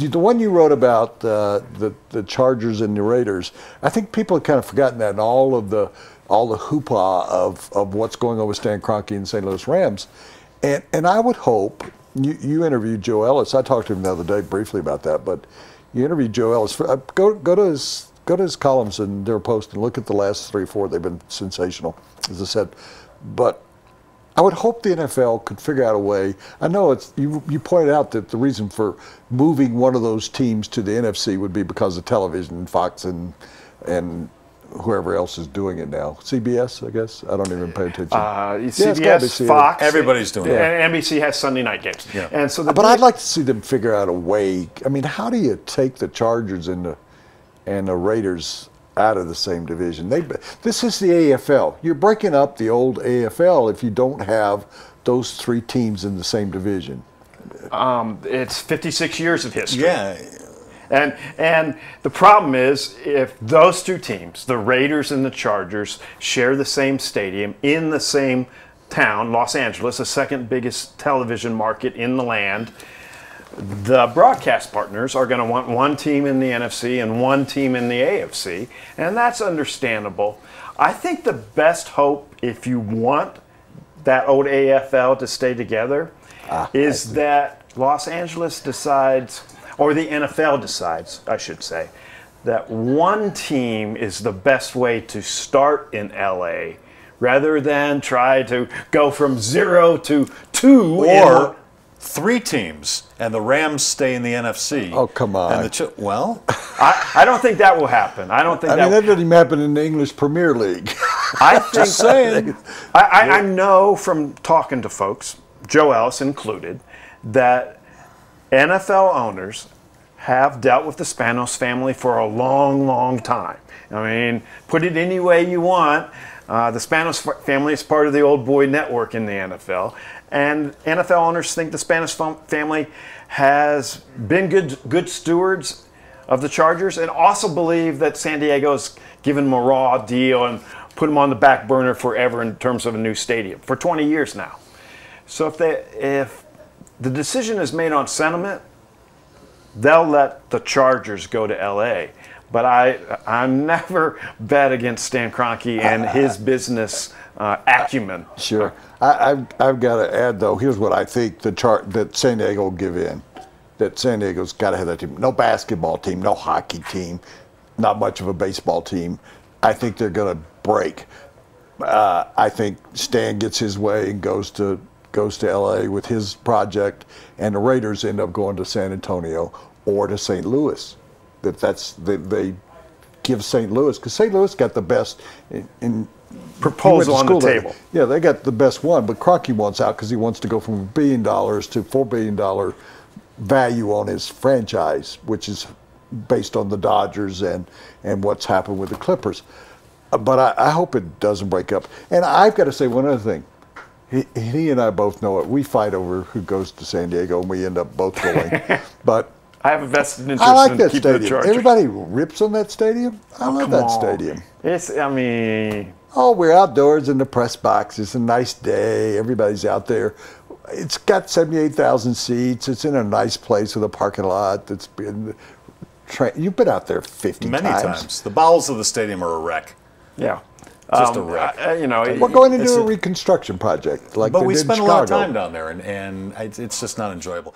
the one you wrote about the Chargers and the Raiders, I think people have kind of forgotten that, and all the hoopla of what's going on with Stan Kroenke and St. Louis Rams, and I would hope you interviewed Joe Ellis. I talked to him the other day briefly about that, but you interviewed Joe Ellis. Go to his columns and their post and look at the last 3 or 4. They've been sensational, as I said, but I would hope the NFL could figure out a way. I know you pointed out that the reason for moving one of those teams to the NFC would be because of television, Fox and whoever else is doing it now. CBS, I guess. I don't even pay attention. CBS, Fox, everybody's doing it. And NBC has Sunday night games. Yeah. And so, but I'd like to see them figure out a way. I mean, how do you take the Chargers and the Raiders out of the same division? This is the AFL. You're breaking up the old AFL if you don't have those 3 teams in the same division. It's 56 years of history. Yeah. And the problem is, if those 2 teams, the Raiders and the Chargers, share the same stadium in the same town, Los Angeles, the second biggest television market in the land, the broadcast partners are going to want one team in the NFC and one team in the AFC, and that's understandable. I think the best hope, if you want that old AFL to stay together, is that Los Angeles decides, or the NFL decides, I should say, that one team is the best way to start in LA rather than try to go from 0 to 2 or 3 teams, and the Rams stay in the NFC. Oh, come on. And I don't think that will happen. I don't think that doesn't even happen in the English Premier League. I think, just saying. I know from talking to folks, Joe Ellis included, that NFL owners have dealt with the Spanos family for a long, long time. I mean, put it any way you want. The Spanos family is part of the old boy network in the NFL. And NFL owners think the Spanos family has been good stewards of the Chargers, and also believe that San Diego's given them a raw deal and put them on the back burner forever in terms of a new stadium for 20 years now. So if the decision is made on sentiment, they'll let the Chargers go to LA. But I'm never bet against Stan Kroenke and his business acumen. Sure. I've got to add, though, here's what I think that San Diego will give in. That San Diego's got to have that team. No basketball team, no hockey team, not much of a baseball team. I think they're going to break. I think Stan gets his way and goes to LA with his project, and the Raiders end up going to San Antonio or to St. Louis. They give St. Louis, because St. Louis got the best in proposal on the table. Yeah, they got the best one, but Kroenke wants out because he wants to go from $1 billion to $4 billion value on his franchise, which is based on the Dodgers and what's happened with the Clippers. But I hope it doesn't break up. And I've got to say one other thing. He and I both know it. We fight over who goes to San Diego, and we end up both going. But I have a vested interest I like in that keeping the stadium. Chargers. Everybody rips on that stadium. I love that stadium. Oh, we're outdoors in the press box. It's a nice day. Everybody's out there. It's got 78,000 seats. It's in a nice place with a parking lot. That's been. You've been out there 50 times. Many times. The bowels of the stadium are a wreck. Yeah. Just a wreck. We're going to do a reconstruction project. But we spend a lot of time down there, and it's just not enjoyable.